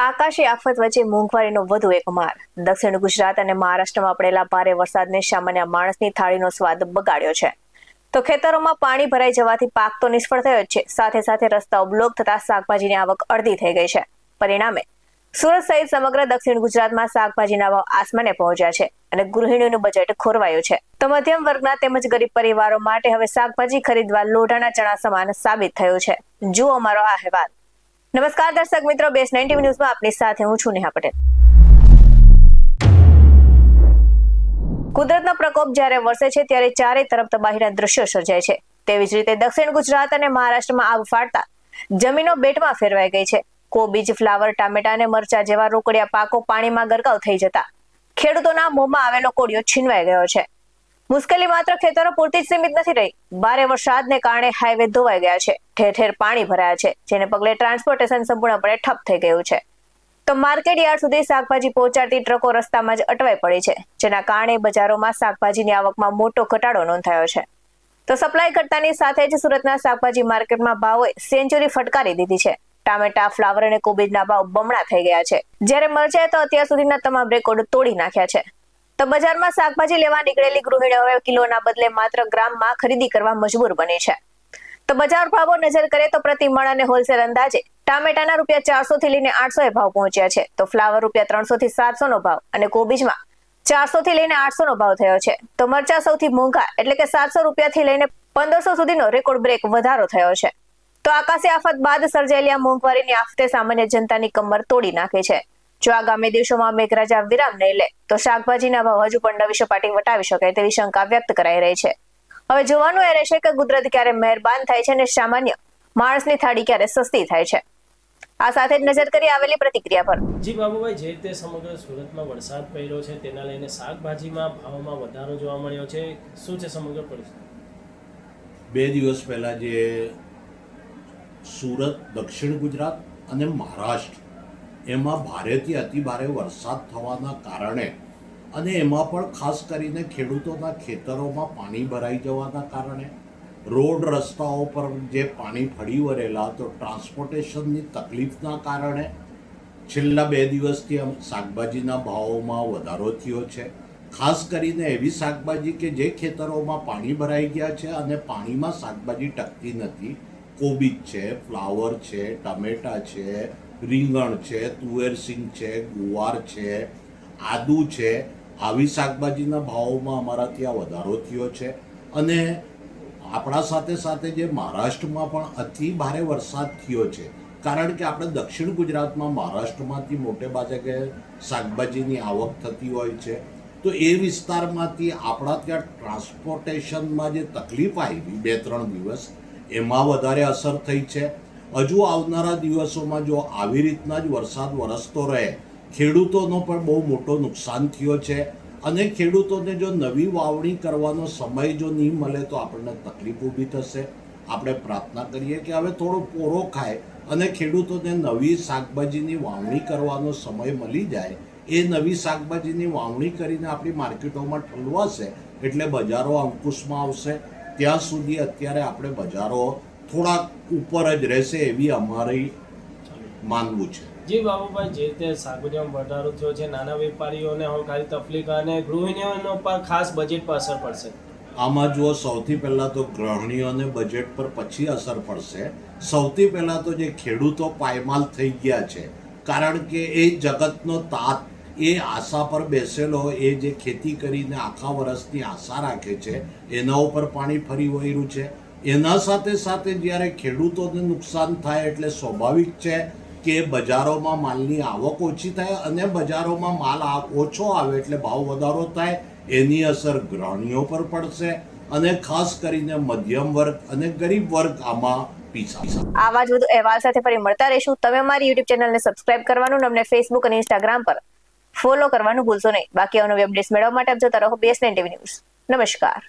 આકાશી આફત વચ્ચે મોંઘવારીનો વધુ એક માર. દક્ષિણ ગુજરાત અને મહારાષ્ટ્રમાં પડેલા ભારે વરસાદને સામાન્ય માણસની થાળીનો સ્વાદ બગાડ્યો છે. તો ખેતરોમાં પાણી ભરાઈ જવાથી પાક તો નિષ્ફળ થયો જ છે, સાથે સાથે રસ્તાઓ બ્લોક થતા શાકભાજીની આવક અડધી થઈ ગઈ છે. પરિણામે સુરત સહિત સમગ્ર દક્ષિણ ગુજરાતમાં શાકભાજીના ભાવ આસમાને પહોંચ્યા છે અને ગૃહિણીઓનું બજેટ ખોરવાયું છે. તો મધ્યમ વર્ગના તેમજ ગરીબ પરિવારો માટે હવે શાકભાજી ખરીદવા લોઢાના ચણા સમાન સાબિત થયું છે. જુઓ અમારો આ અહેવાલ. નમસ્કાર દર્શક મિત્રો, બેસ 90 ન્યૂઝમાં આપની સાથે હું છું નેહા પટેલ. કુદરતનો પ્રકોપ જ્યારે વરસે છે ત્યારે ચારે તરફ તબાહીના દ્રશ્યો સર્જાય છે. તેવી જ રીતે દક્ષિણ ગુજરાત અને મહારાષ્ટ્રમાં આગ ફાટતા જમીનો બેટમાં ફેરવાઈ ગઈ છે. કોબીજ, ફ્લાવર, ટામેટા અને મરચા જેવા રોકડિયા પાકો પાણીમાં ગરકાવ થઈ જતા ખેડૂતોના મોંમાં આવેલો કોળિયો છીનવાઈ ગયો છે. મુશ્કેલી માત્ર ખેતરો પૂરતી જ સીમિત નથી રહી. ભારે વરસાદને કારણે હાઈવે ધોવાઈ ગયા છે, ઠેર ઠેર પાણી ભરાયા છે, જેને પગલે ટ્રાન્સપોર્ટેશન સંપૂર્ણપણે ઠપ થઈ ગયું છે. તો માર્કેટ યાર્ડ સુધી શાકભાજી પહોંચાડતી ટ્રકો રસ્તામાં જ અટવાઈ પડી છે, જેના કારણે બજારોમાં શાકભાજીની આવકમાં મોટો ઘટાડો નોંધાયો છે. તો સપ્લાય ઘટતાની સાથે જ સુરતના શાકભાજી માર્કેટમાં ભાવોએ સેન્ચુરી ફટકારી દીધી છે. ટામેટા, ફ્લાવર અને કોબીજના ભાવ બમણા થઈ ગયા છે, જ્યારે મરચાએ તો અત્યાર સુધીના તમામ રેકોર્ડ તોડી નાખ્યા છે. તો બજારમાં શાકભાજી લેવા નીકળેલી ગૃહિણીઓ હવે કિલોના બદલે માત્ર ગ્રામમાં ખરીદી કરવા મજબૂર બની છે. તો બજાર ભાવો નજર કરીએ તો પ્રતિ મણ અને હોલસેલ અંદાજે ટામેટાના ₹400 થી લઈને 800 એ ભાવ પહોંચ્યા છે. તો ફ્લાવર ₹300 થી 700 નો ભાવ અને કોબીજમાં 400 થી લઈને 800 નો ભાવ થયો છે. તો મરચા સૌથી મોંઘા એટલે કે ₹700 થી લઈને 1500 સુધીનો રેકોર્ડ બ્રેક વધારો થયો છે. તો આકાશી આફત બાદ સર્જાયેલી આ મોંઘવારીની આફતે સામાન્ય જનતાની કમર તોડી નાખી છે. જો આગામી દિવસોમાં મેઘરાજા વિરામ નહીં લે તો શાકભાજીના ભાવ હજુ પણ નવી સપાટી વટાવી શકે તેવી શંકા વ્યક્ત કરાઈ રહી છે. હવે જોવાનું એ રહેશે કે કુદરત ક્યારે મહેરબાન થાય છે અને સામાન્ય માણસની થાળી ક્યારે સસ્તી થાય છે. આ સાથે જ નજર કરી આવેલી પ્રતિક્રિયા પર. જી બાબુભાઈ, જે તે સમગ્ર સુરતમાં વરસાદ પડ્યો છે તેના લઈને શાકભાજીમાં ભાવમાં વધારો જોવા મળ્યો છે. શું છે સમગ્ર પરિસ્થિતિ? 2 દિવસ પહેલા જે સુરત, દક્ષિણ ગુજરાત અને મહારાષ્ટ્ર એમાં ભારેથી અતિ ભારે વરસાદ થવાના કારણે અને એમાં પણ ખાસ કરીને ખેડૂતોના ખેતરોમાં પાણી ભરાઈ જવાના કારણે રોડ રસ્તાઓ પર જે પાણી ફરી વળેલા તો ટ્રાન્સપોર્ટેશનની તકલીફના કારણે છેલ્લા 2 દિવસથી શાકભાજીના ભાવોમાં વધારો થયો છે. ખાસ કરીને એવી શાકભાજી કે જે ખેતરોમાં પાણી ભરાઈ ગયા છે અને પાણીમાં શાકભાજી ટકતી નથી. કોબીજ છે, ફ્લાવર છે, ટમેટા છે, રીંગણ છે, તુવેર સિંગ છે, ગુવાર છે, આદુ છે, આવી શાકભાજીના ભાવોમાં અમારા ત્યાં વધારો થયો છે. અને આપણા સાથે સાથે જે મહારાષ્ટ્રમાં પણ અતિ ભારે વરસાદ થયો છે, કારણ કે આપણે દક્ષિણ ગુજરાતમાં મહારાષ્ટ્રમાંથી મોટે ભાગે શાકભાજીની આવક થતી હોય છે. તો એ વિસ્તારમાંથી આપણા ત્યાં ટ્રાન્સપોર્ટેશનમાં જે તકલીફ આવી 2-3 દિવસ એમાં વધારે અસર થઈ છે. હજુ આવનારા દિવસોમાં જો આવી રીતના જ વરસાદ વરસતો રહે, ખેડૂતોનો પણ બહુ મોટો નુકસાન થયો છે. અને ખેડૂતોને જો નવી વાવણી કરવાનો સમય જો નહીં મળે તો આપણને તકલીફ ઊભી થશે. આપણે પ્રાર્થના કરીએ કે હવે થોડો પોરો ખાય અને ખેડૂતોને નવી શાકભાજીની વાવણી કરવાનો સમય મળી જાય. એ નવી શાકભાજીની વાવણી કરીને આપણી માર્કેટોમાં ઠલવાશે એટલે બજારો અંકુશમાં આવશે. ત્યાં સુધી અત્યારે આપણે બજારો થોડાક ઉપર જ રહેશે એવી અમારી માનવું છે. જી બાબુભાઈ, જે તે શાકભાજીમાં વધારો થયો છે, નાના વેપારીઓને હલકારી તકલીફ અને ગૃહિણીઓનો પર ખાસ બજેટ પર અસર પડશે. આમાં જો સૌથી પહેલાં તો ગૃહિણીઓને બજેટ પર પછી અસર પડશે. સૌથી પહેલાં તો જે ખેડૂતો પાયમાલ થઈ ગયા છે, કારણ કે એ જગતનો તાત એ આશા પર બેસેલો, એ જે ખેતી કરીને આખા વર્ષની આશા રાખે છે એના ઉપર પાણી ફરી વળ્યું છે. એના સાથે સાથે જ્યારે ખેડૂતોને નુકસાન થાય એટલે સ્વાભાવિક છે કે બજારોમાં માલની આવક ઓછી થાય અને બજારોમાં માલ ઓછો આવે એટલે ભાવ વધારો થાય. એની અસર ગૃહિણીઓ પર પડશે અને ખાસ કરીને મધ્યમ વર્ગ અને ગરીબ વર્ગ આમાં પીસાશે. આવા જ વધુ અહેવાલ સાથે ફરી મળતા રહીશું. તમે અમારી યુટ્યુબ ચેનલને સબસ્ક્રાઇબ કરવાનું, અમને ફેસબુક અને ઇન્સ્ટાગ્રામ પર ફોલો કરવાનું ભૂલશો નહીં. બાકી અવનવી અપડેટ્સ મેળવવા માટે આપ જોતા રહો બેસ 90 ન્યૂઝ. નમસ્કાર.